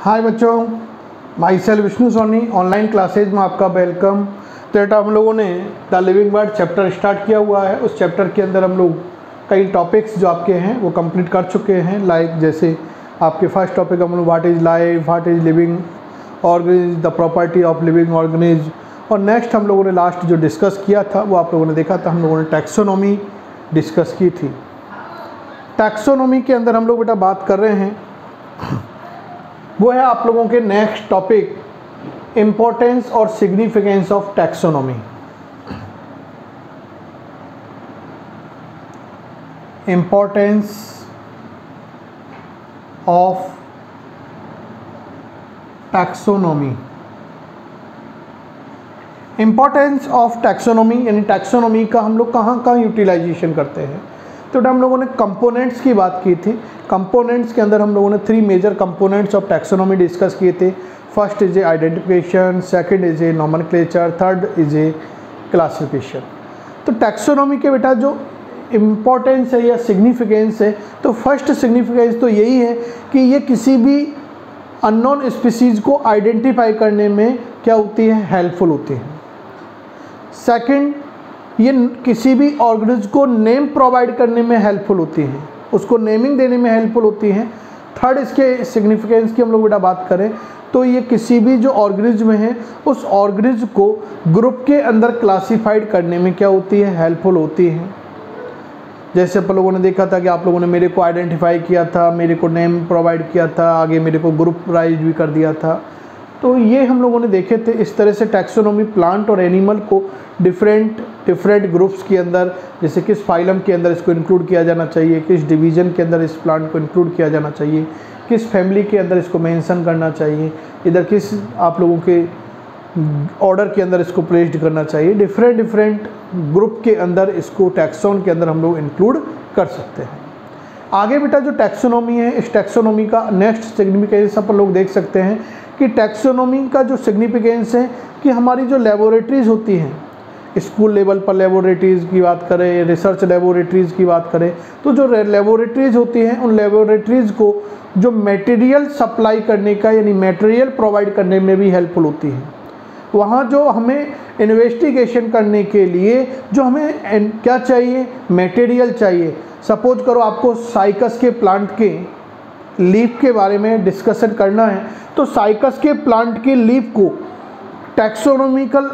हाय बच्चों, my self Vishnu Soni. Online classes में आपका वेलकम। तो बेटा हम लोगों ने the living world chapter start किया हुआ है। उस चैप्टर के अंदर हम लोग कई टॉपिक्स जो आपके हैं वो कंप्लीट कर चुके हैं। लाइक जैसे आपके फर्स्ट टॉपिक हम लोग what is life, what is living organisms, the property of living organisms. और नेक्स्ट हम लोगों ने लास्ट जो डिस्कस किया था वो आप लोगों ने देखा था, हम लोगों ने टैक्सोनॉमी डिस्कस की थी। टैक्सोनॉमी के अंदर हम लोग बेटा बात कर रहे हैं, वो है आप लोगों के नेक्स्ट टॉपिक इम्पोर्टेंस और significance of taxonomy. Importance of taxonomy. Importance of taxonomy यानी टैक्सोनॉमी का हम लोग कहाँ कहाँ यूटिलाइजेशन करते हैं। तो हम लोगों ने कंपोनेंट्स की बात की थी। कंपोनेंट्स के अंदर हम लोगों ने 3 major components of taxonomy discuss किए थे। First is a identification, second is a nomenclature, third is a classification. तो टैक्सोनॉमी के बेटा जो इम्पोर्टेंस है या सिग्निफिकेंस है, तो फर्स्ट सिग्निफिकेंस तो यही है कि ये किसी भी अननोन स्पीसीज को आइडेंटिफाई करने में क्या होती है, हेल्पफुल होती है। सेकंड, ये किसी भी ऑर्गेनिज्म को नेम प्रोवाइड करने में हेल्पफुल होती हैं, उसको नेमिंग देने में हेल्पफुल होती हैं। थर्ड, इसके सिग्निफिकेंस की हम लोग बेटा बात करें तो ये किसी भी जो ऑर्गेनिज्म है उस ऑर्गेनिज्म को ग्रुप के अंदर क्लासिफाइड करने में क्या होती है, हेल्पफुल होती है। जैसे आप लोगों ने देखा था कि आप लोगों ने मेरे को आइडेंटिफाई किया था, मेरे को नेम प्रोवाइड किया था, आगे मेरे को ग्रुप राइज भी कर दिया था। तो ये हम लोगों ने देखे थे। इस तरह से टैक्सोनॉमी प्लांट और एनिमल को डिफरेंट ग्रुप्स के अंदर, जैसे किस फाइलम के अंदर इसको इंक्लूड किया जाना चाहिए, किस डिवीज़न के अंदर इस प्लांट को इंक्लूड किया जाना चाहिए, किस फैमिली के अंदर इसको मेंशन करना चाहिए, इधर किस आप लोगों के ऑर्डर के अंदर इसको प्लेस्ड करना चाहिए। डिफरेंट ग्रुप के अंदर इसको टैक्सोन के अंदर हम लोग इंक्लूड कर सकते हैं। आगे बेटा जो टैक्सोनॉमी है, इस टैक्सोनॉमी का नेक्स्ट सिग्निफिकेंस अपन लोग देख सकते हैं कि टैक्सोनॉमी का जो सिग्निफिकेंस है कि हमारी जो लेबोरेटरीज़ होती हैं, स्कूल लेवल पर लेबोरेटरीज़ की बात करें, रिसर्च लेबोरेटरीज़ की बात करें, तो जो लेबोरेटरीज़ होती हैं उन लेबोरेटरीज़ को जो मटेरियल सप्लाई करने का यानी मटेरियल प्रोवाइड करने में भी हेल्पफुल होती हैं। वहाँ जो हमें इन्वेस्टिगेशन करने के लिए जो हमें क्या चाहिए, मटेरियल चाहिए। सपोज करो आपको साइकस के प्लांट के लीफ के बारे में डिस्कशन करना है, तो साइकस के प्लांट के लीफ को टैक्सोनॉमिकल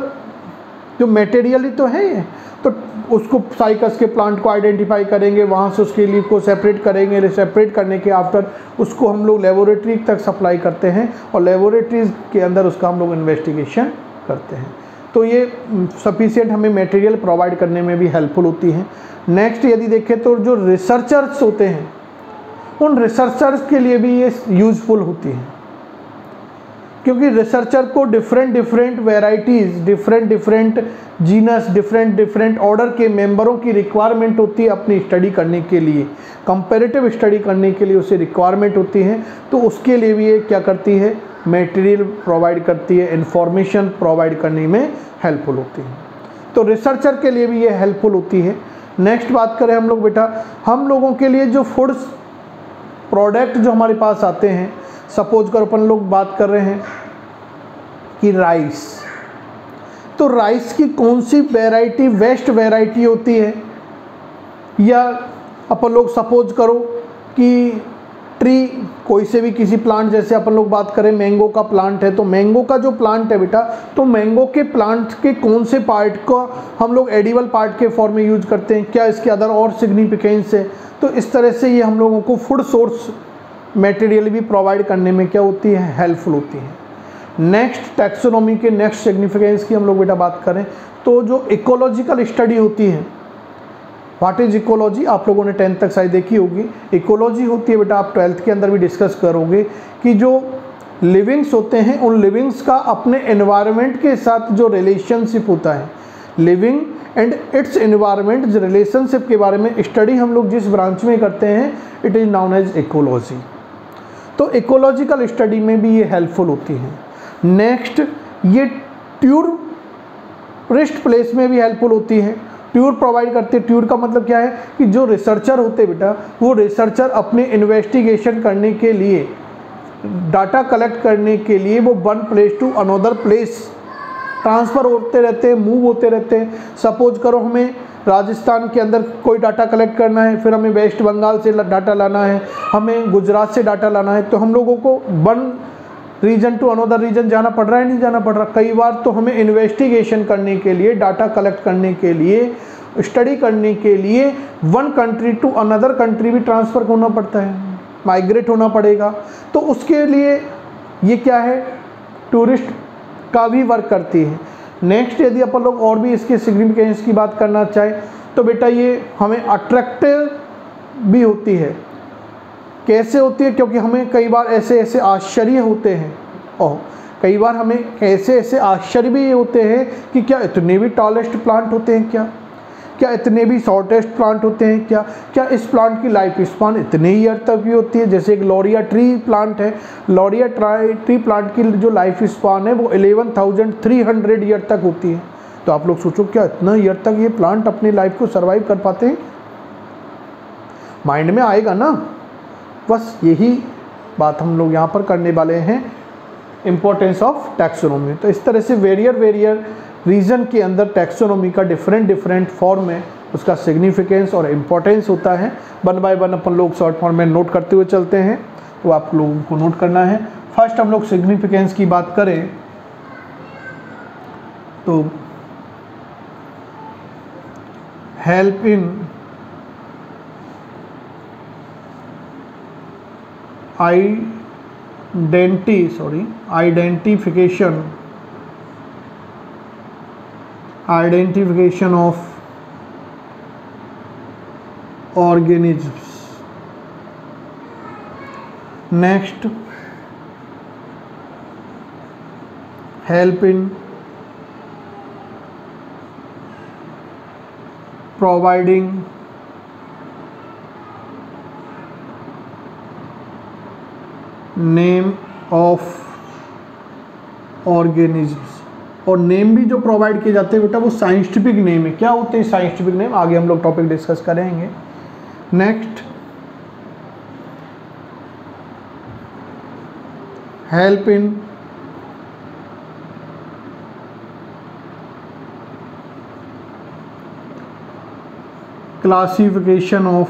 जो मटेरियल ही तो है ये, तो उसको साइकस के प्लांट को आइडेंटिफाई करेंगे, वहाँ से उसके लीफ को सेपरेट करेंगे। सेपरेट करने के आफ्टर उसको हम लोग लेबोरेटरी तक सप्लाई करते हैं और लेबोरेटरीज के अंदर उसका हम लोग इन्वेस्टिगेशन करते हैं। तो ये सफिशिएंट हमें मटेरियल प्रोवाइड करने में भी हेल्पफुल होती हैं। नेक्स्ट यदि देखें तो जो रिसर्चर्स होते हैं उन रिसर्चर्स के लिए भी ये यूज़फुल होती हैं, क्योंकि रिसर्चर को different varieties, different genus, different order के मेंबरों की रिक्वायरमेंट होती है अपनी स्टडी करने के लिए, कंपैरेटिव स्टडी करने के लिए उसे रिक्वायरमेंट होती है। तो उसके लिए भी ये क्या करती है, मटेरियल प्रोवाइड करती है, इंफॉर्मेशन प्रोवाइड करने में हेल्पफुल होती है। तो रिसर्चर के लिए भी ये हेल्पफुल होती है। नेक्स्ट बात करें हम लोग बेटा, हम लोगों के लिए जो फूड्स प्रोडक्ट जो हमारे पास आते हैं, सपोज करो अपन लोग बात कर रहे हैं कि राइस, तो राइस की कौन सी वैरायटी बेस्ट वैरायटी होती है, या अपन लोग सपोज करो कि ट्री कोई से भी किसी प्लांट, जैसे अपन लोग बात करें मैंगो का प्लांट है, तो मैंगो का जो प्लांट है बेटा, तो मैंगो के प्लांट के कौन से पार्ट को हम लोग एडिबल पार्ट के फॉर्म में यूज करते हैं, क्या इसके अदर और सिग्निफिकेंस है। तो इस तरह से ये हम लोगों को फूड सोर्स मटेरियल भी प्रोवाइड करने में क्या होती है, हेल्पफुल होती है। नेक्स्ट टैक्सोनॉमी के नेक्स्ट सिग्निफिकेंस की हम लोग बेटा बात करें तो जो इकोलॉजिकल स्टडी होती है, व्हाट इज इकोलॉजी, आप लोगों ने 10th तक शायद देखी होगी। इकोलॉजी होती है बेटा, आप 12th के अंदर भी डिस्कस करोगे कि जो लिविंग्स होते हैं उन लिविंग्स का अपने एनवायरनमेंट के साथ जो रिलेशनशिप होता है, living and it's environment relationship के बारे में स्टडी हम लोग जिस ब्रांच में करते हैं, it is known as ecology. तो इकोलॉजिकल स्टडी में भी ये हेल्पफुल होती है। नेक्स्ट, ये टूरिस्ट प्लेस में भी हेल्पफुल होती है। ट्यूर प्रोवाइड करते हैं। ट्यूर का मतलब क्या है कि जो रिसर्चर होते बेटा, वो रिसर्चर अपने इन्वेस्टिगेशन करने के लिए डाटा कलेक्ट करने के लिए वो one place to another place transfer होते रहते हैं, मूव होते रहते हैं। सपोज करो हमें राजस्थान के अंदर कोई डाटा कलेक्ट करना है, फिर हमें वेस्ट बंगाल से डाटा लाना है, हमें गुजरात से डाटा लाना है, तो हम लोगों को one region to another region जाना पड़ रहा है, नहीं जाना पड़ रहा। कई बार तो हमें इन्वेस्टिगेशन करने के लिए, डाटा कलेक्ट करने के लिए, स्टडी करने के लिए one country to another country भी ट्रांसफ़र होना पड़ता है, माइग्रेट होना पड़ेगा। तो उसके लिए ये क्या है, टूरिस्ट का भी वर्क करती है। नेक्स्ट यदि अपन लोग और भी इसके सिग्निफिकेंस की बात करना चाहें तो बेटा ये हमें अट्रैक्टिव भी होती है। कैसे होती है, क्योंकि हमें कई बार ऐसे ऐसे आश्चर्य होते हैं, और कई बार हमें ऐसे ऐसे आश्चर्य भी होते हैं कि क्या इतने भी टॉलेस्ट प्लांट होते हैं, क्या इतने भी शॉर्टेस्ट प्लांट होते हैं, क्या इस प्लांट की लाइफ स्पान इतने ईयर तक भी होती है। जैसे एक लॉरिया ट्री प्लांट है, लॉरिया ट्री प्लांट की जो लाइफ स्पान है वो 11,300 ईयर तक होती है। तो आप लोग सोचो क्या इतना ईयर तक ये प्लांट अपनी लाइफ को सर्वाइव कर पाते हैं, माइंड में आएगा ना। बस यही बात हम लोग यहाँ पर करने वाले हैं, इम्पोर्टेंस ऑफ टैक्सोनॉमी। तो इस तरह से वेरियर रीजन के अंदर टैक्सोनॉमी का डिफरेंट फॉर्म में उसका सिग्निफिकेंस और इम्पोर्टेंस होता है। वन बाय वन अपन लोग शॉर्ट फॉर्म में नोट करते हुए चलते हैं, तो आप लोगों को नोट करना है। फर्स्ट हम लोग सिग्निफिकेंस की बात करें तो help in identification of organisms. Next, help in providing name of organisms। और नेम भी जो प्रोवाइड किए जाते हैं बेटा वो साइंटिफिक नेम है। क्या होते हैं साइंटिफिक नेम, आगे हम लोग टॉपिक डिस्कस करेंगे। Next, help in classification of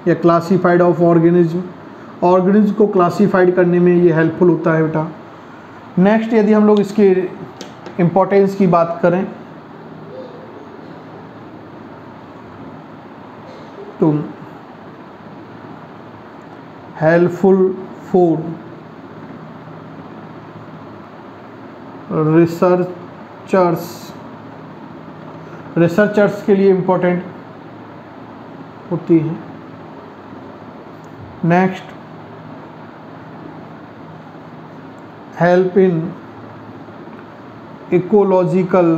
या क्लासिफाइड ऑफ ऑर्गेनिज्म को क्लासिफाइड करने में ये हेल्पफुल होता है बेटा। नेक्स्ट, यदि हम लोग इसकी इम्पोर्टेंस की बात करें तो हेल्पफुल फॉर रिसर्चर्स के लिए इम्पोर्टेंट होती है। Next, help in ecological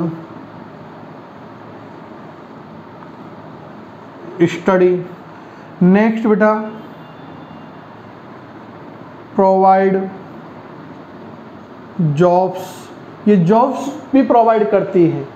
study. Next बेटा, प्रोवाइड जॉब्स। ये जॉब्स भी प्रोवाइड करती हैं।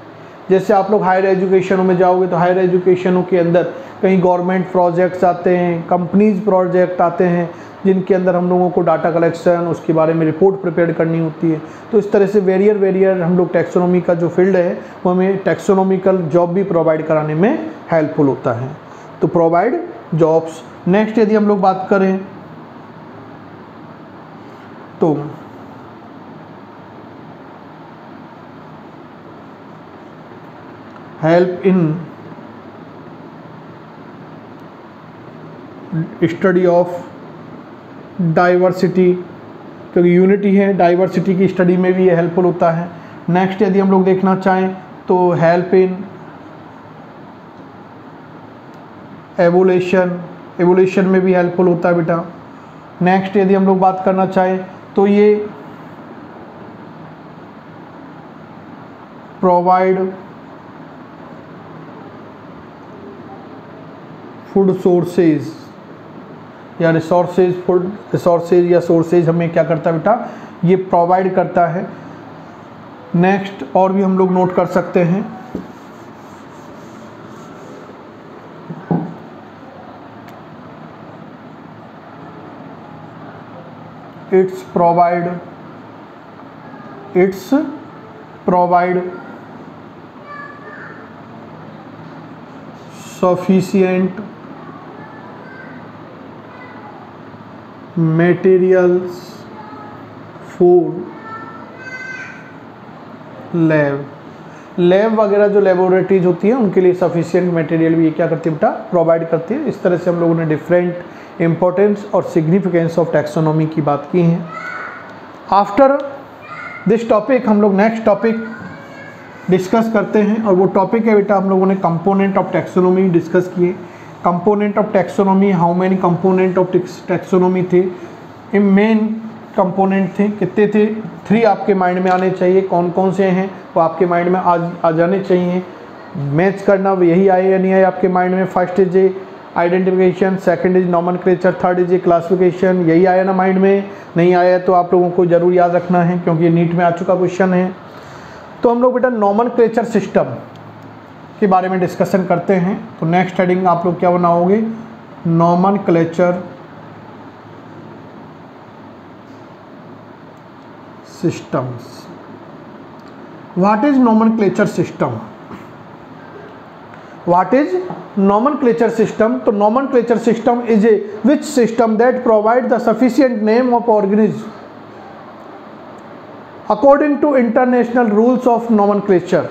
जैसे आप लोग हायर एजुकेशनों में जाओगे तो हायर एजुकेशनों के अंदर कहीं गवर्नमेंट प्रोजेक्ट्स आते हैं, कंपनीज प्रोजेक्ट आते हैं, जिनके अंदर हम लोगों को डाटा कलेक्शन, उसके बारे में रिपोर्ट प्रिपेयर करनी होती है। तो इस तरह से वेरियर हम लोग टैक्सोनॉमी का जो फील्ड है वो हमें टैक्सोनॉमिकल जॉब भी प्रोवाइड कराने में हेल्पफुल होता है। तो प्रोवाइड जॉब्स। नेक्स्ट, यदि हम लोग बात करें तो help in study of diversity, क्योंकि यूनिटी है, डाइवर्सिटी की स्टडी में भी ये हेल्पफुल होता है। नेक्स्ट, यदि हम लोग देखना चाहें तो हेल्प इन एवोल्यूशन में भी हेल्पफुल होता है बेटा। नेक्स्ट, यदि हम लोग बात करना चाहें तो ये प्रोवाइड फूड सोर्सेज या फूड रिसोर्सेज या सोर्सेज हमें क्या करता है बेटा, ये प्रोवाइड करता है। नेक्स्ट, और भी हम लोग नोट कर सकते हैं it's provide sufficient materials for lab वगैरह जो लेबोरेटरीज होती है उनके लिए सफिशिएंट मटेरियल भी ये क्या करती है बेटा, प्रोवाइड करती है। इस तरह से हम लोगों ने डिफरेंट इम्पोर्टेंस और सिग्निफिकेंस ऑफ टैक्सोनॉमी की बात की है। आफ्टर दिस टॉपिक हम लोग नेक्स्ट टॉपिक डिस्कस करते हैं और वो टॉपिक है बेटा, हम लोगों ने कंपोनेंट ऑफ टैक्सोनॉमी डिस्कस किए। Component of taxonomy, how many component of taxonomy थे, मेन कंपोनेंट थे कितने थे, 3 आपके माइंड में आने चाहिए। कौन कौन से हैं वो आपके माइंड में आ जाने चाहिए। मैच करना यही आए या नहीं आए आपके माइंड में। First is a identification, second is nomenclature, third is a classification. यही आया ना माइंड में? नहीं आया तो आप लोगों को ज़रूर याद रखना है क्योंकि ये नीट में आ चुका क्वेश्चन है। तो हम लोग बेटा नॉमेनक्लेचर सिस्टम के बारे में डिस्कशन करते हैं। तो नेक्स्ट हेडिंग आप लोग क्या बनाओगे, nomenclature systems. What is nomenclature system? What is nomenclature system? तो nomenclature system is a which system that provide the sufficient name of organism according to international rules of nomenclature.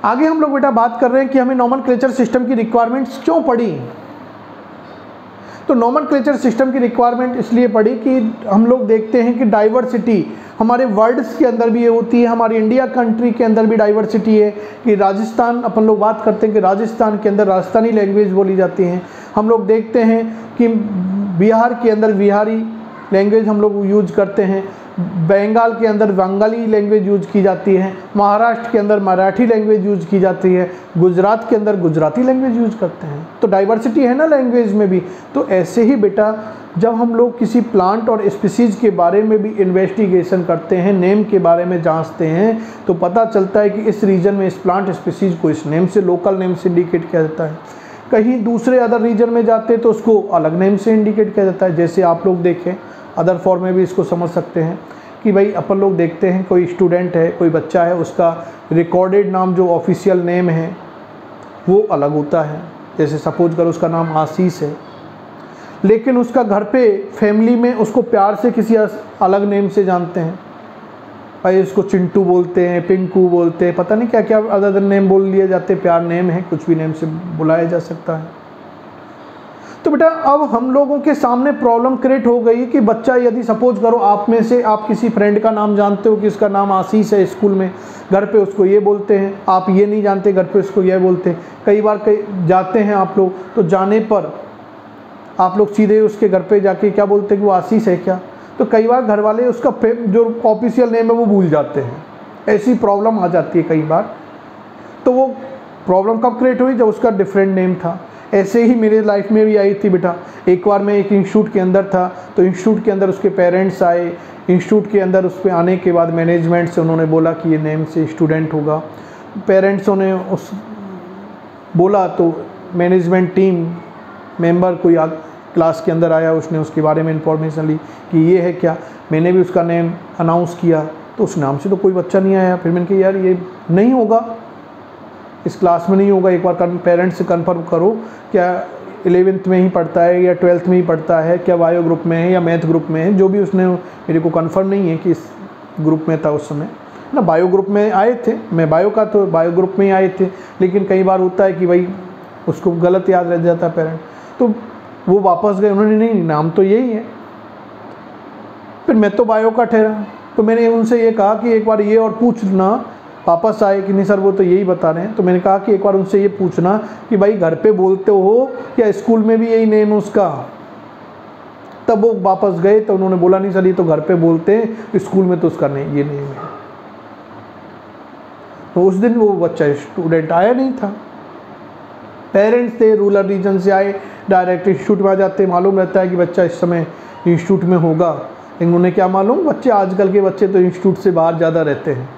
आगे हम लोग बेटा बात कर रहे हैं कि हमें नॉमेनक्लेचर सिस्टम की रिक्वायरमेंट्स क्यों पड़ी। तो नॉमेनक्लेचर सिस्टम की रिक्वायरमेंट इसलिए पड़ी कि हम लोग देखते हैं कि डाइवर्सिटी हमारे वर्ड्स के अंदर भी ये होती है, हमारी इंडिया कंट्री के अंदर भी डाइवर्सिटी है। कि राजस्थान, अपन लोग बात करते हैं कि राजस्थान के अंदर राजस्थानी लैंग्वेज बोली जाती है। हम लोग देखते हैं कि बिहार के अंदर बिहारी लैंग्वेज हम लोग यूज करते हैं, बंगाल के अंदर बंगाली लैंग्वेज यूज की जाती है, महाराष्ट्र के अंदर मराठी लैंग्वेज यूज की जाती है, गुजरात के अंदर गुजराती लैंग्वेज यूज करते हैं। तो डाइवर्सिटी है ना लैंग्वेज में भी। तो ऐसे ही बेटा जब हम लोग किसी प्लांट और स्पीसीज के बारे में भी इन्वेस्टिगेशन करते हैं, नेम के बारे में जांचते हैं, तो पता चलता है कि इस रीजन में इस प्लांट स्पीसीज को इस नेम से, लोकल नेम से इंडिकेट किया जाता है। कहीं दूसरे अदर रीजन में जाते तो उसको अलग नेम से इंडिकेट किया जाता है। जैसे आप लोग देखें, अदर फॉर्म में भी इसको समझ सकते हैं कि भाई अपन लोग देखते हैं कोई स्टूडेंट है, कोई बच्चा है, उसका रिकॉर्डेड नाम जो ऑफिशियल नेम है वो अलग होता है। जैसे सपोज करो उसका नाम आशीष है, लेकिन उसका घर पे फैमिली में उसको प्यार से किसी अलग नेम से जानते हैं। भाई उसको चिंटू बोलते हैं, पिंकू बोलते हैं, पता नहीं क्या क्या अदर नेम बोल लिए जाते, प्यार नेम है, कुछ भी नेम से बुलाया जा सकता है। तो बेटा अब हम लोगों के सामने प्रॉब्लम क्रिएट हो गई कि बच्चा, यदि सपोज करो आप में से आप किसी फ्रेंड का नाम जानते हो कि इसका नाम आशीष है, स्कूल में घर पे उसको ये बोलते हैं, आप ये नहीं जानते घर पे उसको ये बोलते हैं। कई बार जाते हैं आप लोग, तो जाने पर आप लोग सीधे उसके घर पे जाके क्या बोलते हैं कि वो आशीष है क्या। तो कई बार घर वाले उसका जो ऑफिशियल नेम है वो भूल जाते हैं। ऐसी प्रॉब्लम आ जाती है कई बार। तो वो प्रॉब्लम कब क्रिएट हुई, जब उसका डिफरेंट नेम था। ऐसे ही मेरे लाइफ में भी आई थी बेटा। एक बार मैं एक इंस्टीट्यूट के अंदर था, तो इंस्टीट्यूट के अंदर उसके पेरेंट्स आए। इंस्टीट्यूट के अंदर उस पर आने के बाद मैनेजमेंट से उन्होंने बोला कि ये नेम से स्टूडेंट होगा। पेरेंट्सों ने उस बोला तो मैनेजमेंट टीम मेंबर कोई क्लास के अंदर आया, उसने उसके बारे में इंफॉर्मेशन ली कि ये है क्या। मैंने भी उसका नेम अनाउंस किया, तो उस नाम से तो कोई बच्चा नहीं आया। फिर मैंने कहा यार ये नहीं होगा, इस क्लास में नहीं होगा, एक बार पेरेंट्स से कंफर्म करो क्या 11th में ही पढ़ता है या 12th में ही पढ़ता है, क्या बायो ग्रुप में है या मैथ ग्रुप में है। जो भी उसने मेरे को कंफर्म नहीं है कि इस ग्रुप में था उस समय ना। बायो ग्रुप में आए थे, मैं बायो का तो बायो ग्रुप में ही आए थे, लेकिन कई बार होता है कि भाई उसको गलत याद रह जाता है पेरेंट, तो वो वापस गए। उन्होंने नहीं, नाम तो यही है। फिर मैं तो बायो का ठहरा, तो मैंने उनसे ये कहा कि एक बार ये और पूछना। वापस आए कि नहीं सर वो तो यही बता रहे हैं। तो मैंने कहा कि एक बार उनसे ये पूछना कि भाई घर पे बोलते हो या स्कूल में भी यही नेम है उसका। तब वो वापस गए तो उन्होंने बोला नहीं सर ये तो घर पे बोलते हैं, स्कूल में तो उसका नहीं ये नेम है। तो उस दिन वो बच्चा स्टूडेंट आया नहीं था। पेरेंट्स थे, रूरल रीजन से आए, डायरेक्ट इंस्टीट्यूट में आ जाते। मालूम रहता है कि बच्चा इस समय इंस्टीट्यूट में होगा, लेकिन उन्हें क्या मालूम, बच्चे आजकल के बच्चे तो इंस्टीट्यूट से बाहर ज़्यादा रहते हैं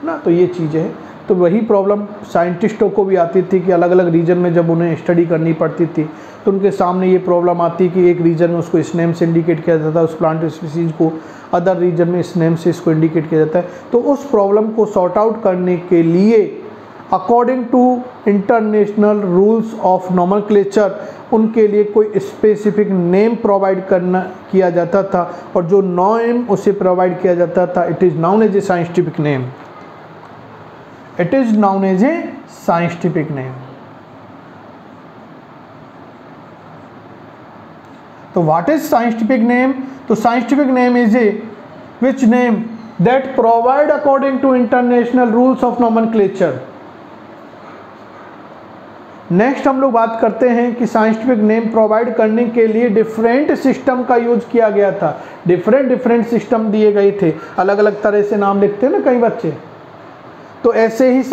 ना। तो ये चीज़ है। तो वही प्रॉब्लम साइंटिस्टों को भी आती थी कि अलग अलग रीजन में जब उन्हें स्टडी करनी पड़ती थी, तो उनके सामने ये प्रॉब्लम आती है कि एक रीजन में उसको इस नेम से इंडिकेट किया जाता है, उस प्लांट स्पीसीज को अदर रीजन में इस नेम से इसको इंडिकेट किया जाता है। तो उस प्रॉब्लम को सॉर्ट आउट करने के लिए according to international rules of nomenclature उनके लिए कोई स्पेसिफिक नेम प्रोवाइड किया जाता था, और जो नेम उसे प्रोवाइड किया जाता था it is known as a scientific name. It is known as a scientific name. तो व्हाट इज साइंटिफिक नेम? तो scientific name is a which name that provide according to international rules of nomenclature. Next हम लोग बात करते हैं कि scientific name provide करने के लिए डिफरेंट सिस्टम का यूज किया गया था। डिफरेंट सिस्टम दिए गए थे, अलग अलग तरह से नाम लिखते हैं ना कई बच्चे। तो ऐसे ही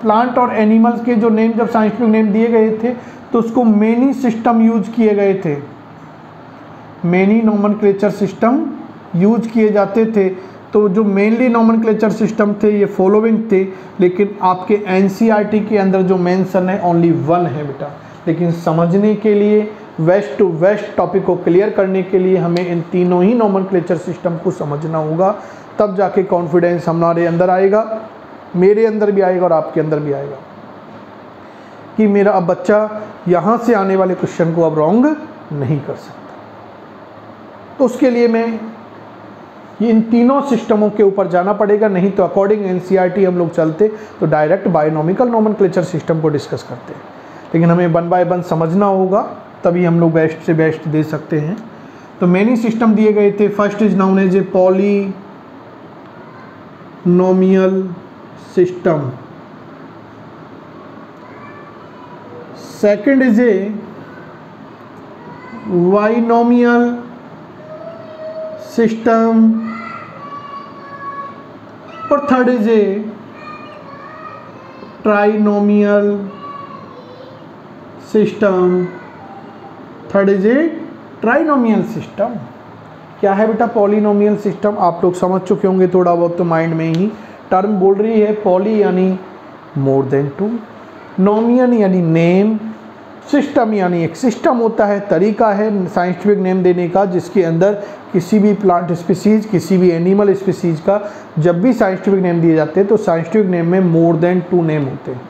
प्लांट और एनिमल्स के जो नेम जब साइंटिफिक नेम दिए गए थे तो उसको मेनी सिस्टम यूज किए गए थे, मेनी नॉमेनक्लेचर सिस्टम यूज किए जाते थे। तो जो मेनली नॉमेनक्लेचर सिस्टम थे ये फॉलोइंग थे, लेकिन आपके एनसीईआरटी के अंदर जो मेंशन है ओनली 1 है बेटा। लेकिन समझने के लिए वेस्ट टू वेस्ट टॉपिक को क्लियर करने के लिए हमें इन तीनों ही नॉमेनक्लेचर सिस्टम को समझना होगा, तब जाके कॉन्फिडेंस हमारे अंदर आएगा, मेरे अंदर भी आएगा और आपके अंदर भी आएगा कि मेरा अब बच्चा यहाँ से आने वाले क्वेश्चन को अब रॉन्ग नहीं कर सकता। तो उसके लिए मैं इन तीनों सिस्टमों के ऊपर जाना पड़ेगा, नहीं तो अकॉर्डिंग एनसीईआरटी हम लोग चलते तो डायरेक्ट बायोनॉमिकल नॉमेनक्लेचर सिस्टम को डिस्कस करते हैं। लेकिन हमें 1 बाय 1 समझना होगा, तभी हम लोग बेस्ट से बेस्ट दे सकते हैं। तो मेनी सिस्टम दिए गए थे। First is known as a polynomial system, second is a binomial system, और third is a trinomial system. Third is a trinomial system. क्या है बेटा पॉलिनोमियल सिस्टम? आप लोग समझ चुके होंगे थोड़ा बहुत तो, माइंड में ही टर्म बोल रही है। पॉली यानी मोर देन 2, नोमियन यानी नेम, सिस्टम यानी एक सिस्टम होता है, तरीका है साइंटिफिक नेम देने का, जिसके अंदर किसी भी प्लांट स्पीसीज, किसी भी एनिमल स्पीसीज का जब भी साइंटिफिक नेम दिए जाते हैं तो साइंटिफिक नेम में मोर देन 2 नेम होते हैं।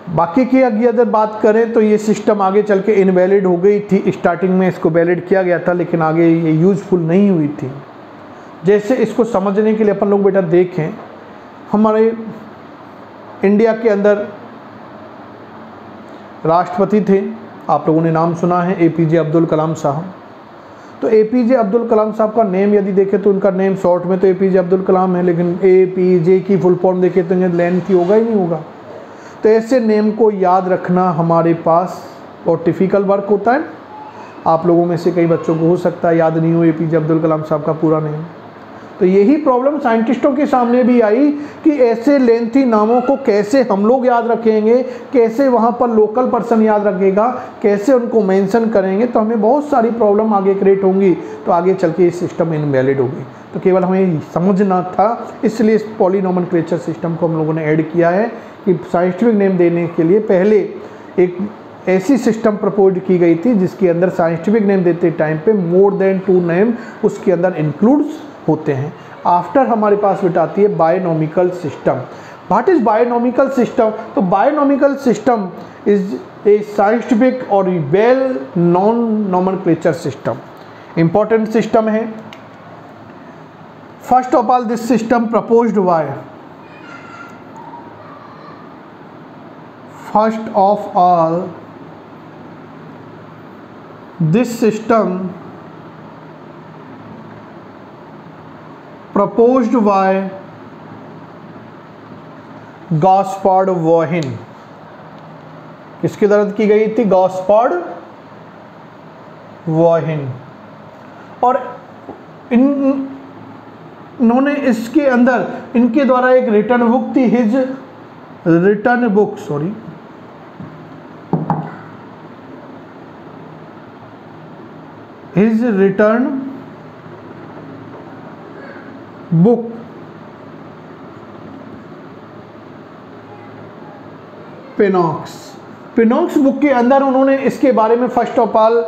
बाकी की अगर बात करें तो ये सिस्टम आगे चल के इनवैलिड हो गई थी। स्टार्टिंग में इसको वैलिड किया गया था, लेकिन आगे ये यूजफुल नहीं हुई थी। जैसे इसको समझने के लिए अपन लोग बेटा देखें, हमारे इंडिया के अंदर राष्ट्रपति थे, आप लोगों ने नाम सुना है, एपीजे अब्दुल कलाम साहब। तो एपीजे अब्दुल कलाम साहब का नेम यदि देखें तो उनका नेम शॉर्ट में तो एपीजे अब्दुल कलाम है, लेकिन एपीजे की फुल फॉर्म देखें तो लेंथ ही होगा ही नहीं होगा। तो ऐसे नेम को याद रखना हमारे पास बहुत डिफ़िकल्ट वर्क होता है। आप लोगों में से कई बच्चों को हो सकता है याद नहीं हो एपीजे अब्दुल कलाम साहब का पूरा नेम। तो यही प्रॉब्लम साइंटिस्टों के सामने भी आई कि ऐसे लेंथी नामों को कैसे हम लोग याद रखेंगे, कैसे वहाँ पर लोकल पर्सन याद रखेगा, कैसे उनको मेंशन करेंगे। तो हमें बहुत सारी प्रॉब्लम आगे क्रिएट होंगी, तो आगे चल के ये सिस्टम इनवैलिड होगी। तो केवल हमें समझना था, इसलिए इस पॉलिनोमेनक्लेचर सिस्टम को हम लोगों ने ऐड किया है कि साइंटिफिक नेम देने के लिए पहले एक ऐसी सिस्टम प्रपोज की गई थी जिसके अंदर साइंटिफिक नेम देते टाइम पे मोर देन 2 नेम उसके अंदर इंक्लूड्स होते हैं। आफ्टर हमारे पास बेटा आती है binomial system. What is binomial system? तो binomial system is a scientific और well known nomenclature system. Important system है। First of all this system proposed by, first of all this system proposed by Gaspard Bauhin. किसकी तरफ की गई थी? गॉस्पार्ड वोहिन। और इन्होंने इसके अंदर इनके द्वारा एक रिटर्न बुक थी, his written book, his written book Pinax. Pinax book के अंदर उन्होंने इसके बारे में first of all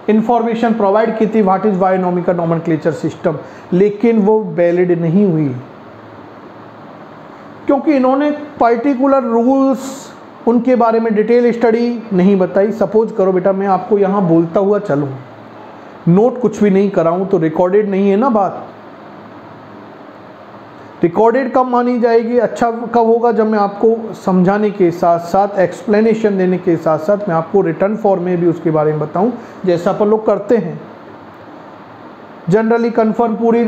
information provide की थी, what is binomial nomenclature system, लेकिन वो वैलिड नहीं हुई क्योंकि इन्होंने पर्टिकुलर रूल्स उनके बारे में डिटेल स्टडी नहीं बताई। सपोज करो बेटा मैं आपको यहाँ बोलता हुआ चलूँ, नोट कुछ भी नहीं कराऊँ तो रिकॉर्डेड नहीं है ना बात। रिकॉर्डेड कब मानी जाएगी, अच्छा कब होगा, जब मैं आपको समझाने के साथ साथ एक्सप्लेनेशन देने के साथ साथ मैं आपको रिटर्न फॉर्म में भी उसके बारे में बताऊं, जैसा अपन लोग करते हैं। जनरली कन्फर्म पूरी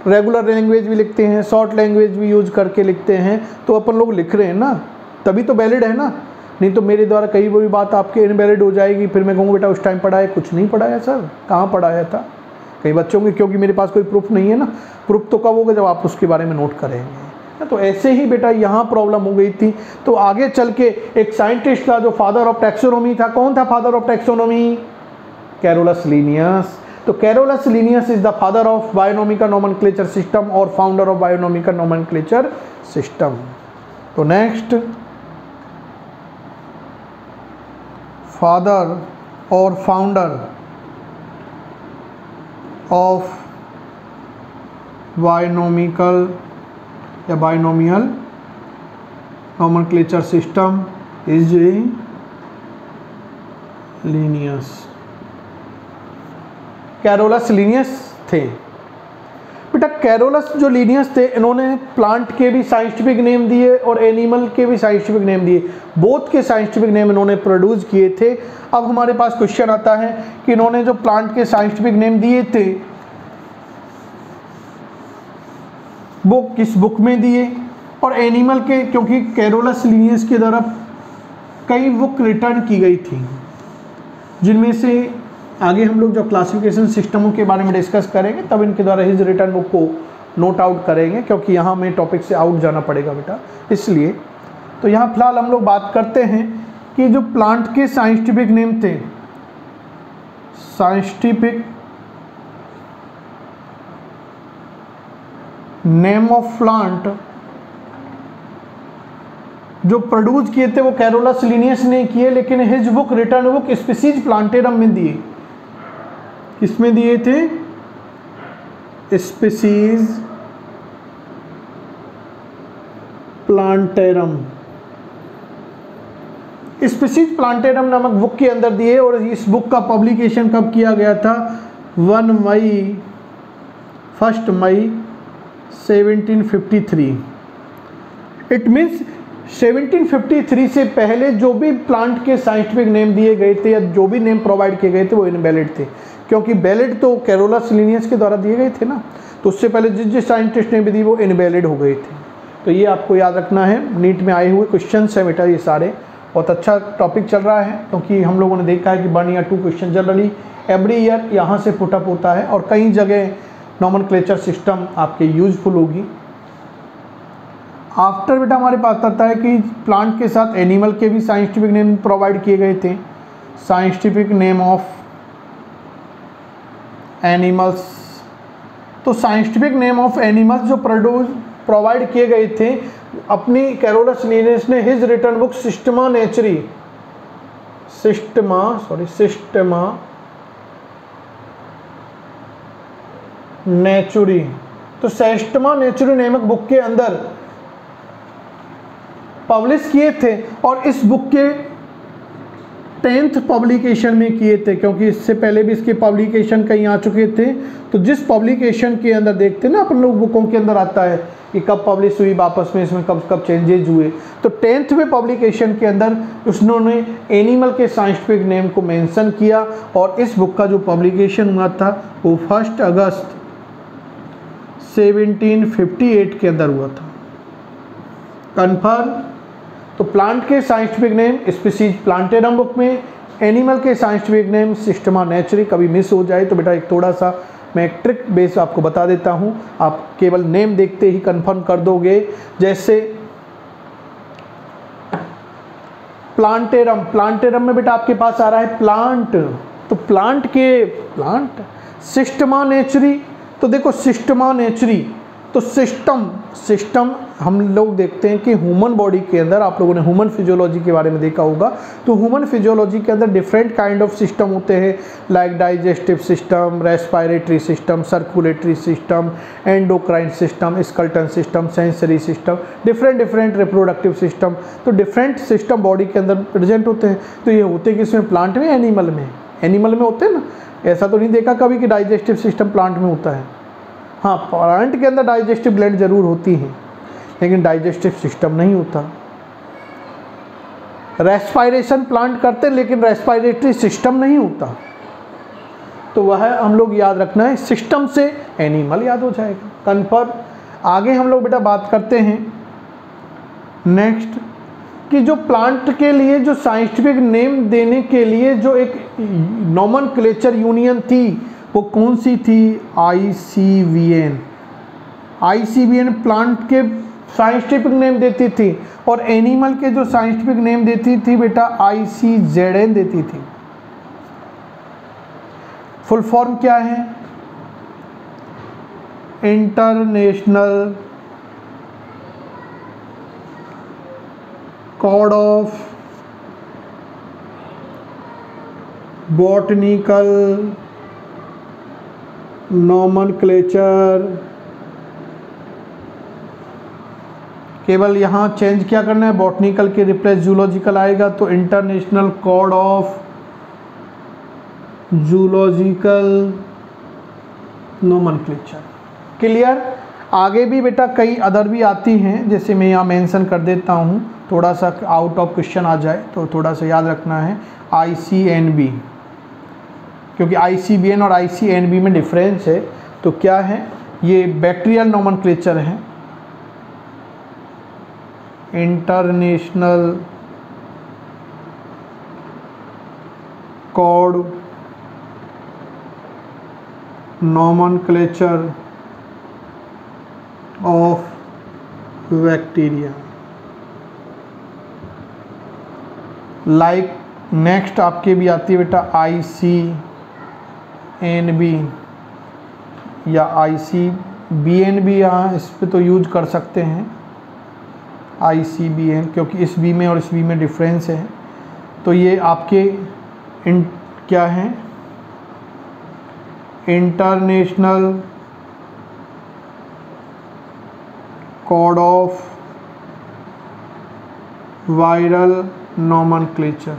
रेगुलर लैंग्वेज भी लिखते हैं, शॉर्ट लैंग्वेज भी यूज करके लिखते हैं, तो अपन लोग लिख रहे हैं ना, तभी तो वैलिड है ना। नहीं तो मेरे द्वारा कई भी बात आपके इनवैलिड हो जाएगी, फिर मैं कहूँगा बेटा उस टाइम पढ़ाया, कुछ नहीं पढ़ाया सर, कहाँ पढ़ाया था। कई बच्चों के, क्योंकि मेरे पास कोई प्रूफ नहीं है ना, प्रूफ तो कब होगा जब आप उसके बारे में नोट करेंगे। तो ऐसे ही बेटा यहाँ प्रॉब्लम हो गई थी। तो आगे चल के एक साइंटिस्ट था जो फादर ऑफ टैक्सोनॉमी था। कौन था father of taxonomy? Carolus Linnaeus. तो Carolus Linnaeus is the father of binomial nomenclature system और founder of binomial nomenclature system. तो नेक्स्ट, फादर और फाउंडर ऑफ बायोनॉमिकल या binomial nomenclature system is Linnaeus. Carolus Linnaeus थे बेटा। Carolus जो Linnaeus थे, इन्होंने प्लांट के भी साइंटिफिक नेम दिए और एनिमल के भी साइंटिफिक नेम दिए, बोथ के साइंटिफिक नेम इन्होंने प्रोड्यूस किए थे। अब हमारे पास क्वेश्चन आता है कि इन्होंने जो प्लांट के साइंटिफिक नेम दिए थे वो किस बुक में दिए, और एनिमल के, क्योंकि कैरोलस लीनियस के द्वारा कई बुक रिटर्न की गई थी, जिनमें से आगे हम लोग जो क्लासिफिकेशन सिस्टमों के बारे में डिस्कस करेंगे तब इनके द्वारा हिज रिटर्न बुक को नोट आउट करेंगे, क्योंकि यहाँ में टॉपिक से आउट जाना पड़ेगा बेटा, इसलिए। तो यहाँ फिलहाल हम लोग बात करते हैं कि जो प्लांट के साइंटिफिक नेम थे, साइंटिफिक नेम ऑफ प्लांट जो प्रोड्यूस किए थे वो कैरोलस लीनियस ने किए, लेकिन his book return book species plantarum में दिए। किसमें दिए थे? Species plantarum. स्पीसीज प्लांटेरम नामक बुक के अंदर दिए, और इस बुक का पब्लिकेशन कब किया गया था? 1 मई 1753। इट मीन्स 1753 से पहले जो भी प्लांट के साइंटिफिक नेम दिए गए थे या जो भी नेम प्रोवाइड किए गए थे वो इनवैलिड थे, क्योंकि वैलिड तो कैरोलस लीनियस के द्वारा दिए गए थे ना, तो उससे पहले जिस साइंटिस्ट ने भी दी वो इनवैलिड हो गए थे। तो ये आपको याद रखना है, नीट में आए हुए क्वेश्चन है बेटा ये सारे। बहुत अच्छा टॉपिक चल रहा है, क्योंकि हम लोगों ने देखा है कि 1 या 2 क्वेश्चन जनरली एवरी ईयर यहाँ से पुटअप होता है, और कई जगह नोमेनक्लेचर सिस्टम आपके यूजफुल होगी। आफ्टर बेटा हमारे पास आता है कि प्लांट के साथ एनिमल के भी साइंटिफिक नेम प्रोवाइड किए गए थे। साइंटिफिक नेम ऑफ एनिमल्स, तो साइंटिफिक नेम ऑफ एनिमल्स जो प्रोवाइड किए गए थे अपनी कैरोलस लीनियस ने हिज रिटर्न बुक सिस्टमा नेचुरी, तो सिस्टमा नेचुरी नामक बुक के अंदर पब्लिश किए थे, और इस बुक के 10th पब्लिकेशन में किए थे, क्योंकि इससे पहले भी इसके पब्लिकेशन कहीं आ चुके थे। तो जिस पब्लिकेशन के अंदर देखते ना अपन लोग बुकों के अंदर आता है कि कब पब्लिश हुई, वापस में इसमें कब कब चेंजेज हुए, तो 10th पब्लिकेशन के अंदर उन्होंने एनिमल के साइंटिफिक नेम को मेंशन किया, और इस बुक का जो पब्लिकेशन हुआ था वो 1 अगस्त 1758 के अंदर हुआ था। कन्फर्म। तो प्लांट के scientific name species plantarum book में, एनिमल के साइंटिफिक नेम सिस्टमा नेचुरी। कभी मिस हो जाए तो बेटा एक थोड़ा सा मैं एक ट्रिक बेस आपको बता देता हूँ, आप केवल नेम देखते ही कंफर्म कर दोगे। जैसे प्लांटेरम, प्लांटेरम में बेटा आपके पास आ रहा है प्लांट, तो प्लांट सिस्टमा नेचुरी, तो देखो सिस्टमा नेचुरी, तो सिस्टम हम लोग देखते हैं कि ह्यूमन बॉडी के अंदर, आप लोगों ने ह्यूमन फिजियोलॉजी के बारे में देखा होगा, तो ह्यूमन फिजियोलॉजी के अंदर डिफरेंट काइंड ऑफ सिस्टम होते हैं, like digestive system, respiratory system, circulatory system, endocrine system, skeleton system, sensory system, different reproductive system. तो डिफरेंट सिस्टम बॉडी के अंदर प्रेजेंट होते हैं। तो ये होते किसमें? प्लांट में, एनिमल में? एनिमल में होते हैं ना। ऐसा तो नहीं देखा कभी कि डाइजेस्टिव सिस्टम प्लांट में होता है। हाँ, प्लांट के अंदर डाइजेस्टिव ग्लैंड जरूर होती है, लेकिन डाइजेस्टिव सिस्टम नहीं होता। रेस्पिरेशन प्लांट करते हैं, लेकिन रेस्पिरेटरी सिस्टम नहीं होता। तो वह हम लोग याद रखना है, सिस्टम से एनिमल याद हो जाएगा, कन्फर्म। आगे हम लोग बेटा बात करते हैं नेक्स्ट, कि जो प्लांट के लिए जो साइंटिफिक नेम देने के लिए जो एक नोमेनक्लेचर यूनियन थी, वो कौन सी थी? ICVN। ICVN प्लांट के साइंटिफिक नेम देती थी, और एनिमल के जो साइंटिफिक नेम देती थी बेटा ICZN देती थी। फुल फॉर्म क्या है? International code of botanical nomenclature. केवल यहाँ चेंज क्या करना है? बॉटनिकल के रिप्लेस जूलॉजिकल आएगा, तो international code of zoological nomenclature. Clear? आगे भी बेटा कई अदर भी आती हैं, जैसे मैं यहाँ मेंशन कर देता हूँ, थोड़ा सा आउट ऑफ क्वेश्चन आ जाए तो थोड़ा सा याद रखना है। ICNB, क्योंकि ICVN और ICNB में डिफरेंस है। तो क्या है? ये बैक्टीरियल नोमेनक्लेचर है, international code nomenclature of bacteria. Like next आपके भी आती है बेटा ICNB या ICBN भी, यहाँ इस पे तो यूज कर सकते हैं ICBN, क्योंकि इस B में और इस B में डिफरेंस है। तो ये आपके क्या हैं? International code of viral nomenclature.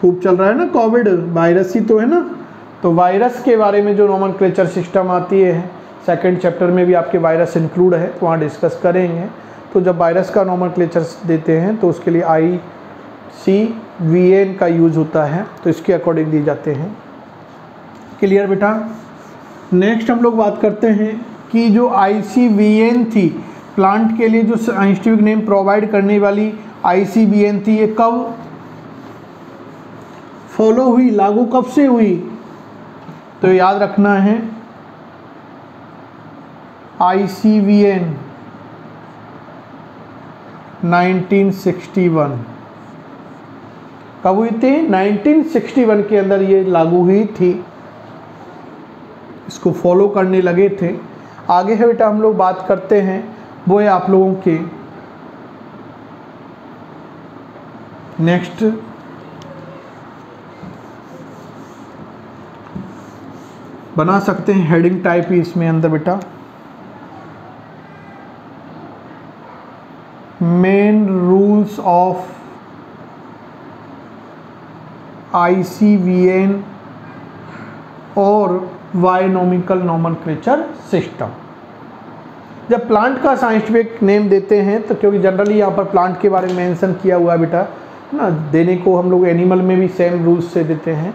खूब चल रहा है ना, कोविड वायरस ही तो है ना, तो वायरस के बारे में जो नोमेनक्लेचर सिस्टम आती है, सेकंड चैप्टर में भी आपके वायरस इंक्लूड है, तो वहाँ डिस्कस करेंगे। तो जब वायरस का नोमेनक्लेचर देते हैं तो उसके लिए ICVN का यूज होता है, तो इसके अकॉर्डिंग दिए जाते हैं। क्लियर बेटा? नेक्स्ट हम लोग बात करते हैं कि जो ICVN थी, प्लांट के लिए जो साइंटिफिक नेम प्रोवाइड करने वाली ICVN थी, ये कब फॉलो हुई, लागू कब से हुई? तो याद रखना है ICVN 1961। कब हुई थी? 1961 के अंदर ये लागू हुई थी, इसको फॉलो करने लगे थे। आगे है बेटा हम लोग बात करते हैं, वो है आप लोगों के नेक्स्ट बना सकते हैं हेडिंग टाइप ही इसमें अंदर बेटा, मेन रूल्स ऑफ ICVN और बायोनॉमिकल नोमेनक्लेचर सिस्टम। जब प्लांट का साइंटिफिक नेम देते हैं तो, क्योंकि जनरली यहाँ पर प्लांट के बारे में मेंशन किया हुआ है बेटा ना, देने को हम लोग एनिमल में भी सेम रूल्स से देते हैं।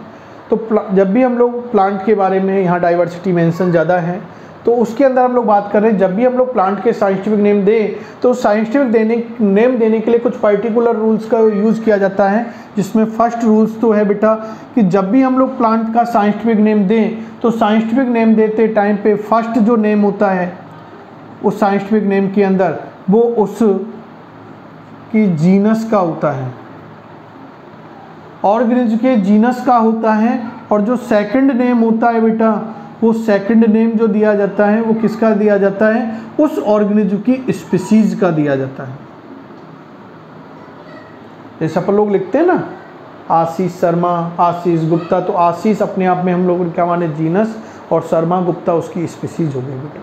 तो जब भी हम लोग प्लांट के बारे में, यहाँ डाइवर्सिटी मेंशन ज़्यादा है, तो उसके अंदर हम लोग बात कर रहे हैं, जब भी हम लोग प्लांट के साइंटिफिक नेम दें तो साइंटिफिक नेम देने के लिए कुछ पर्टिकुलर रूल्स का यूज़ किया जाता है, जिसमें फर्स्ट रूल्स तो है बेटा कि जब भी हम लोग प्लांट का साइंटिफिक नेम दें तो साइंटिफिक नेम देते टाइम पे फर्स्ट जो नेम होता है उस साइंटिफिक नेम के अंदर वो उस की जीनस का होता है, ऑर्गेनिज्म के जीनस का होता है, और जो सेकंड नेम होता है बेटा वो सेकंड नेम जो दिया जाता है वो किसका दिया जाता है, उस ऑर्गेनिज्म की स्पीसीज का दिया जाता है। जैसे अपन लोग लिखते हैं ना आशीष शर्मा, आशीष गुप्ता, तो आशीष अपने आप में हम लोग क्या माने जीनस, और शर्मा गुप्ता उसकी स्पीसीज हो गई बेटा।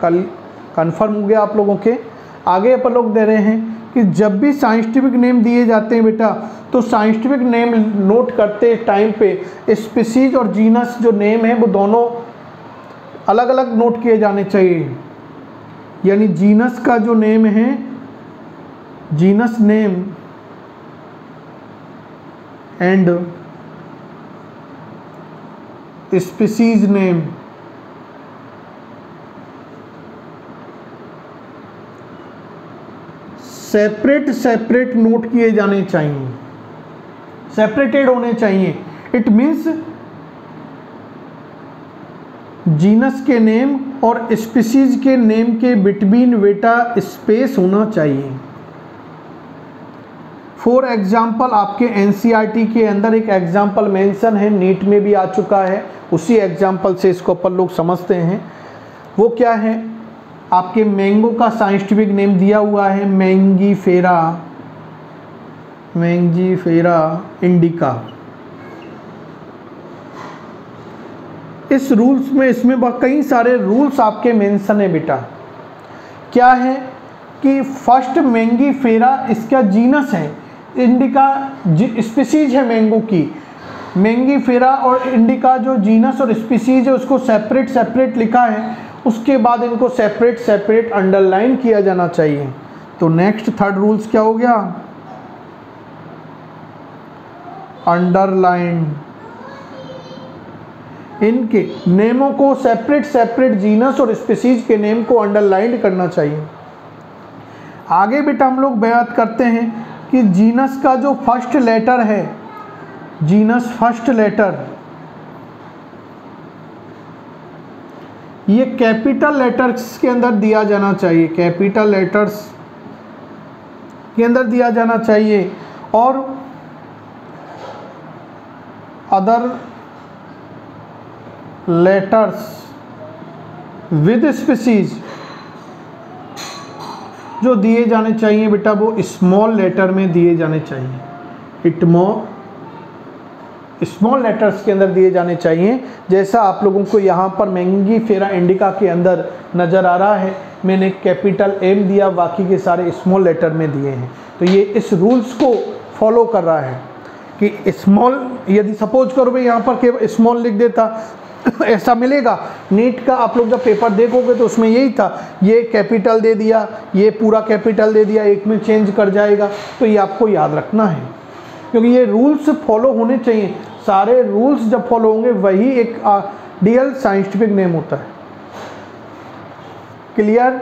कल कन्फर्म हो गया आप लोगों के। आगे अपन लोग दे रहे हैं कि जब भी साइंटिफिक नेम दिए जाते हैं बेटा, तो साइंटिफिक नेम नोट करते टाइम पे स्पीसीज और जीनस जो नेम है वो दोनों अलग अलग नोट किए जाने चाहिए। यानी जीनस का जो नेम है, genus name and species name separate note किए जाने चाहिए, सेपरेटेड होने चाहिए। इट मीन्स जीनस के नेम और स्पीसीज के नेम के बिटवीन बेटा स्पेस होना चाहिए। फॉर एग्जाम्पल आपके एनसीईआरटी के अंदर एक एग्जाम्पल मेंशन है, नीट में भी आ चुका है, उसी एग्जाम्पल से इसको अपन लोग समझते हैं। वो क्या है, आपके मैंगो का साइंटिफिक नेम दिया हुआ है मैंगीफेरा इंडिका। इस रूल्स में, इसमें कई सारे रूल्स आपके मेंशन है बेटा। क्या है कि फर्स्ट मैंगीफेरा इसका जीनस है, इंडिका स्पीसीज है मैंगो की। मैंगीफेरा और इंडिका जो जीनस और स्पीसीज है उसको सेपरेट लिखा है, उसके बाद इनको सेपरेट अंडरलाइन किया जाना चाहिए। तो नेक्स्ट थर्ड रूल्स क्या हो गया, अंडरलाइन। इनके नेमों को सेपरेट जीनस और स्पीसीज के नेम को अंडरलाइन करना चाहिए। आगे बेटा हम लोग बात करते हैं कि जीनस का जो फर्स्ट लेटर है, जीनस फर्स्ट लेटर, ये कैपिटल लेटर्स के अंदर दिया जाना चाहिए, कैपिटल लेटर्स के अंदर दिया जाना चाहिए, और अदर लेटर्स विद स्पीसीज जो दिए जाने चाहिए बेटा वो स्मॉल लेटर में दिए जाने चाहिए। स्मॉल लेटर्स के अंदर दिए जाने चाहिए। जैसा आप लोगों को यहाँ पर मैंगीफेरा इंडिका के अंदर नज़र आ रहा है, मैंने कैपिटल M दिया, बाकी के सारे स्मॉल लेटर में दिए हैं। तो ये इस रूल्स को फॉलो कर रहा है कि स्मॉल, यदि सपोज करो भाई यहाँ पर केवल स्मॉल लिख देता ऐसा मिलेगा। नीट का आप लोग जब पेपर देखोगे तो उसमें यही था, ये कैपिटल दे दिया, ये पूरा कैपिटल दे दिया, एक में चेंज कर जाएगा। तो ये आपको याद रखना है क्योंकि ये रूल्स फॉलो होने चाहिए। सारे रूल्स जब फॉलो होंगे वही एक आइडियल साइंटिफिक नेम होता है। क्लियर।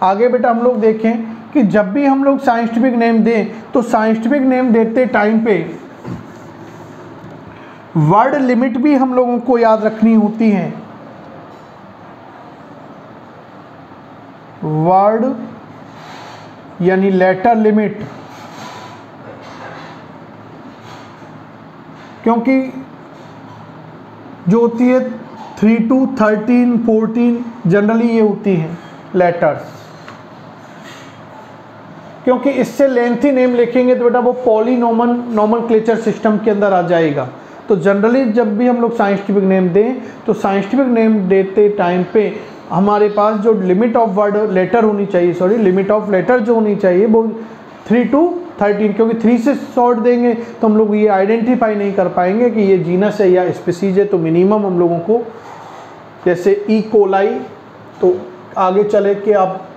आगे बेटा हम लोग देखें कि जब भी हम लोग साइंटिफिक नेम दें तो साइंटिफिक नेम देते टाइम पे वर्ड लिमिट भी हम लोगों को याद रखनी होती है। वर्ड यानी लेटर लिमिट, क्योंकि जो होती है 3 to 13 14 जनरली ये होती हैं लेटर्स, क्योंकि इससे लेंथी नेम लिखेंगे तो बेटा वो नॉमनक्लेचर सिस्टम के अंदर आ जाएगा। तो जनरली जब भी हम लोग साइंटिफिक नेम दें तो साइंटिफिक नेम देते टाइम पे हमारे पास जो लिमिट ऑफ वर्ड लेटर होनी चाहिए, लिमिट ऑफ लेटर जो होनी चाहिए वो 3 to 13, क्योंकि 3 से शॉर्ट देंगे तो हम लोग ये आइडेंटिफाई नहीं कर पाएंगे कि ये जीनस है या स्पीसीज है। तो मिनिमम हम लोगों को, जैसे ई कोलाई, तो आगे चले के आप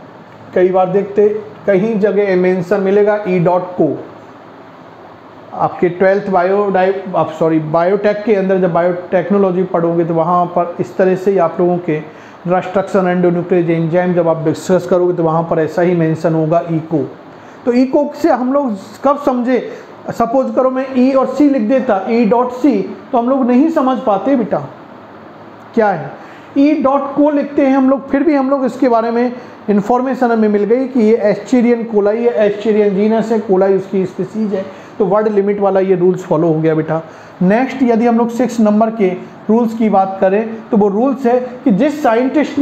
कई बार देखते कहीं जगह मेंशन मिलेगा E.co। आपके 12th बायोटेक के अंदर जब बायोटेक्नोलॉजी पढ़ोगे तो वहाँ पर इस तरह से ही आप लोगों के ट्रांसक्रिप्शन एंडोन्यूक्लियस एंजाइम जब आप डिस्कस करोगे तो वहाँ पर ऐसा ही मेंशन होगा E.co। तो E.co से हम लोग कब समझे, सपोज करो मैं E और C लिख देता E.c, तो हम लोग नहीं समझ पाते बेटा क्या है। E.co लिखते हैं हम लोग, फिर भी हम लोग इसके बारे में इंफॉर्मेशन हमें मिल गई कि ये एस्चेरियन कोलाई है, एस्चेरियन जीनस है, कोलाई उसकी स्पीसीज है। तो वर्ड लिमिट वाला ये रूल्स फॉलो हो गया बेटा। नेक्स्ट यदि हम लोग 6 नंबर के रूल्स की बात करें तो वो रूल्स है कि जिस साइंटिस्ट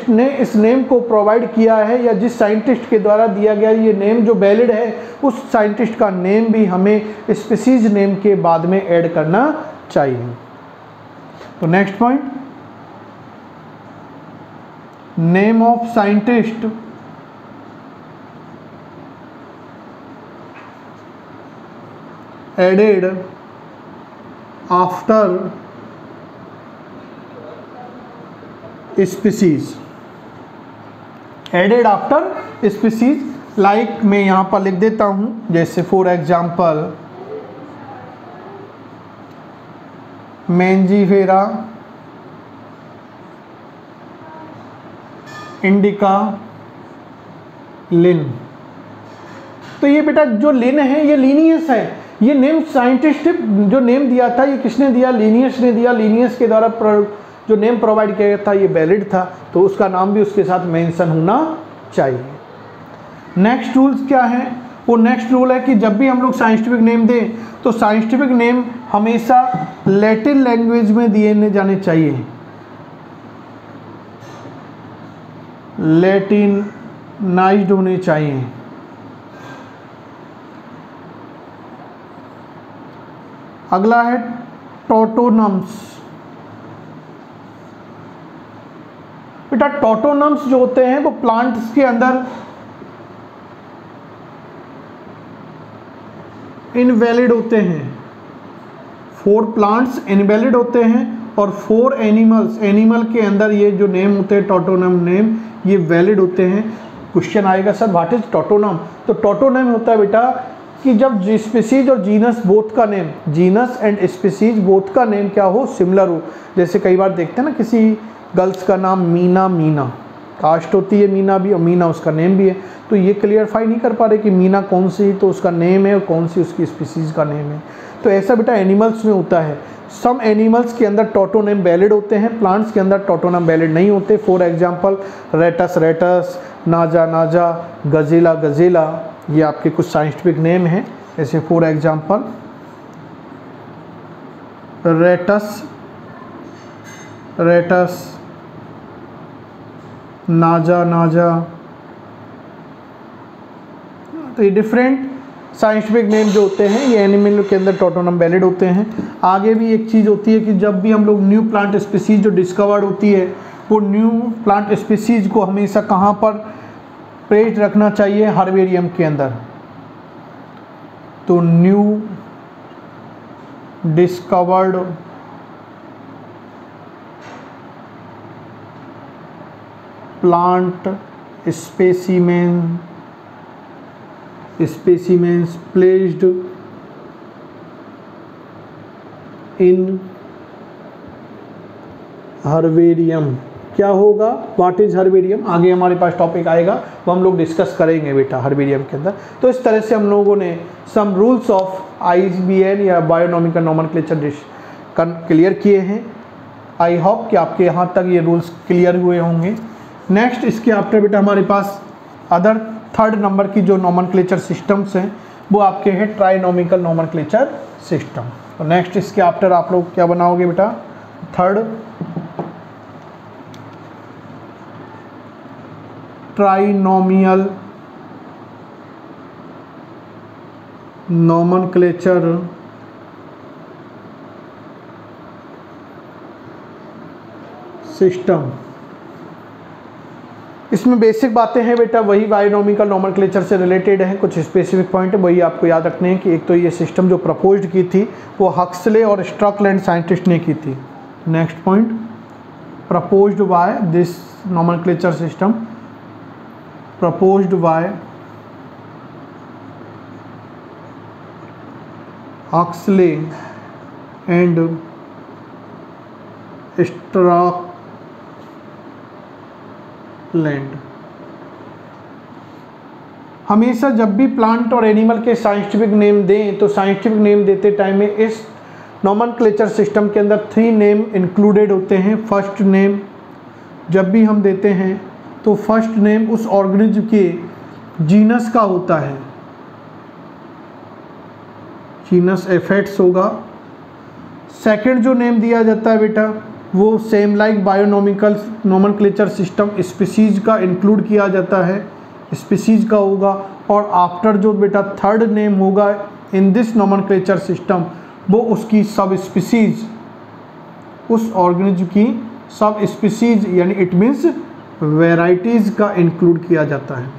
ने इस नेम को प्रोवाइड किया है या जिस साइंटिस्ट के द्वारा दिया गया ये नेम जो वैलिड है, उस साइंटिस्ट का नेम भी हमें स्पीसीज नेम के बाद में ऐड करना चाहिए। तो next point, name of scientist added after species, added after species, like मैं यहाँ पर लिख देता हूँ, जैसे for example Mangifera indica Linn. तो ये बेटा जो लिन है ये लीनियस है, ये नेम साइंटिस्ट जो नेम दिया था ये किसने दिया, लीनियस ने दिया। लीनियस के द्वारा जो नेम प्रोवाइड किया गया था ये वैलिड था, तो उसका नाम भी उसके साथ मेंशन होना चाहिए। नेक्स्ट रूल्स क्या है, वो नेक्स्ट रूल है कि जब भी हम लोग साइंटिफिक नेम दें तो साइंटिफिक नेम हमेशा लैटिन लैंग्वेज में दिए जाने चाहिए, लैटिनाइज्ड होने चाहिए। अगला है टोटोनम्स। बेटा टोटोनम्स जो होते हैं वो प्लांट्स के अंदर इनवैलिड होते हैं, 4 प्लांट्स इनवैलिड होते हैं और 4 एनिमल्स, एनिमल के अंदर ये जो नेम होते हैं टोटोनम नेम ये वैलिड होते हैं। क्वेश्चन आएगा सर व्हाट इज टोटोनम, तो टोटोनम होता है बेटा कि जब स्पीसीज और जीनस बोथ का name, genus and species both का नेम क्या हो, सिमिलर हो। जैसे कई बार देखते हैं ना किसी गर्ल्स का नाम मीना, कास्ट होती है मीना भी और मीना उसका नेम भी है, तो ये क्लियरफाई नहीं कर पा रहे कि मीना कौन सी तो उसका नेम है और कौन सी उसकी स्पीसीज का नेम है। तो ऐसा बेटा एनिमल्स में होता है, सम एनिमल्स के अंदर टोटोनेम वैलिड होते हैं, प्लांट्स के अंदर टोटोनेम वैलिड नहीं होते। फॉर एग्जांपल रेटस, नाजा, गजेला, ये आपके कुछ साइंटिफिक नेम हैं। जैसे फॉर एग्जांपल रेटस, नाजा, तो ये डिफरेंट साइंटिफिक नेम जो होते हैं ये एनिमल के अंदर टोटोनम वैलिड होते हैं। आगे भी एक चीज़ होती है कि जब भी हम लोग न्यू प्लांट स्पीसीज जो डिस्कवर्ड होती है वो न्यू प्लांट स्पीसीज को हमेशा कहाँ पर प्लेस्ड रखना चाहिए, हर्बेरियम के अंदर। तो new discovered plant specimens placed in herbarium। क्या होगा, व्हाट इज हर्बेरियम, आगे हमारे पास टॉपिक आएगा वो हम लोग डिस्कस करेंगे बेटा हर्बेरियम के अंदर। तो इस तरह से हम लोगों ने सम रूल्स ऑफ ISBN या बायोनॉमिकल नोमेनक्लेचर क्लियर किए हैं। आई होप कि आपके यहाँ तक ये रूल्स क्लियर हुए होंगे। नेक्स्ट इसके आफ्टर बेटा हमारे पास अदर 3rd नंबर की जो नोमेनक्लेचर सिस्टम्स हैं वो आपके हैं ट्राइनोमिकल नोमेनक्लेचर सिस्टम। तो नेक्स्ट इसके आफ्टर आप लोग क्या बनाओगे बेटा, 3rd ट्राइनोमियल नोमेनक्लेचर सिस्टम। इसमें बेसिक बातें हैं बेटा वही बायोनॉमिकल नोमेनक्लेचर से रिलेटेड हैं, कुछ स्पेसिफिक पॉइंट है वही आपको याद रखने हैं कि एक तो ये सिस्टम जो प्रपोज्ड की थी वो हक्सले और स्ट्रकलैंड साइंटिस्ट ने की थी। Next point, proposed by this nomenclature system, proposed by Huxley and Strickland. हमेशा जब भी प्लांट और एनिमल के साइंटिफिक नेम दें तो साइंटिफिक नेम देते टाइम में इस नोमेनक्लेचर सिस्टम के अंदर 3 नेम इंक्लूडेड होते हैं। फर्स्ट नेम जब भी हम देते हैं तो फर्स्ट नेम उस ऑर्गेनिज्म के जीनस का होता है, जीनस एफेट्स होगा। सेकंड जो नेम दिया जाता है बेटा वो same like binomial nomenclature system species का इंक्लूड किया जाता है, स्पीसीज का होगा। और आफ्टर जो बेटा थर्ड नेम होगा इन दिस नोमेनक्लेचर सिस्टम वो उसकी सब स्पीसीज, उस ऑर्गेनिज्म की सब स्पीसीज यानी इट मीन्स वेराइटीज़ का इंक्लूड किया जाता है।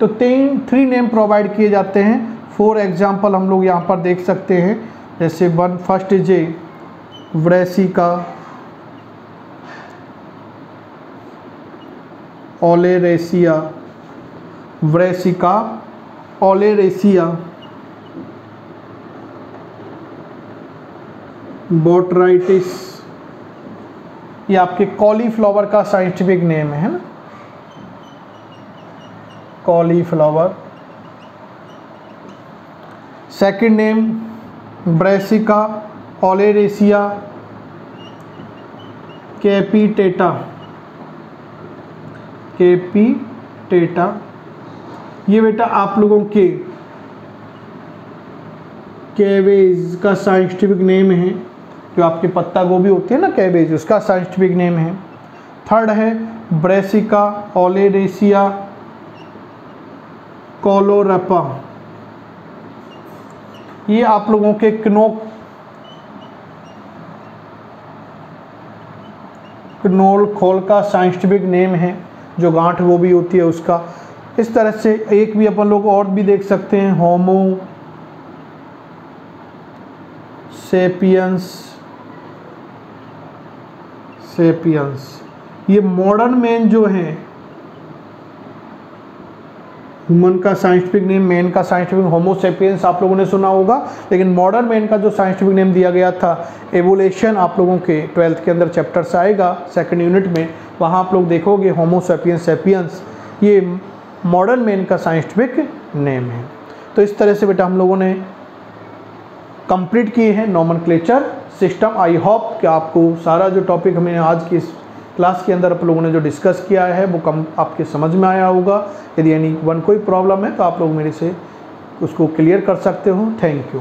तो थ्री नेम प्रोवाइड किए जाते हैं। फॉर एग्जाम्पल हम लोग यहाँ पर देख सकते हैं, जैसे one first is A Brassica, oleracea, Brassica oleracea, botrytis, ये आपके कॉलीफ्लावर का साइंटिफिक नेम है ना, cauliflower. Second name Brassica oleracea कैपिटेटा, कैपिटेटा। ये बेटा आप लोगों के कैबेज का साइंटिफिक नेम है, जो आपके पत्ता गोभी होती है ना कैबेज, उसका साइंटिफिक नेम है। थर्ड है ब्रेसिका ओलेरेसिया कोलोरेपा, ये आप लोगों के क्नोल खोल का साइंटिफिक नेम है, जो गांठ गोभी होती है उसका। इस तरह से एक भी अपन लोग और भी देख सकते हैं, होमो सेपियंस, ये मॉडर्न मैन जो है, ह्यूमन का साइंटिफिक नेम, मैन का साइंटिफिक होमो सेपियंस आप लोगों ने सुना होगा, लेकिन मॉडर्न मैन का जो साइंटिफिक नेम दिया गया था एवोल्यूशन, आप लोगों के 12th के अंदर चैप्टर से आएगा सेकंड यूनिट में, वहाँ आप लोग देखोगे होमो सेपियंस सेपियंस ये मॉडर्न मैन का साइंटिफिक नेम है। तो इस तरह से बेटा हम लोगों ने कंप्लीट किए हैं नोमेनक्लेचर सिस्टम। आई होप कि आपको सारा जो टॉपिक हमने आज की इस क्लास के अंदर आप लोगों ने जो डिस्कस किया है वो आपके समझ में आया होगा। यदि कोई प्रॉब्लम है तो आप लोग मेरे से उसको क्लियर कर सकते हो। Thank you.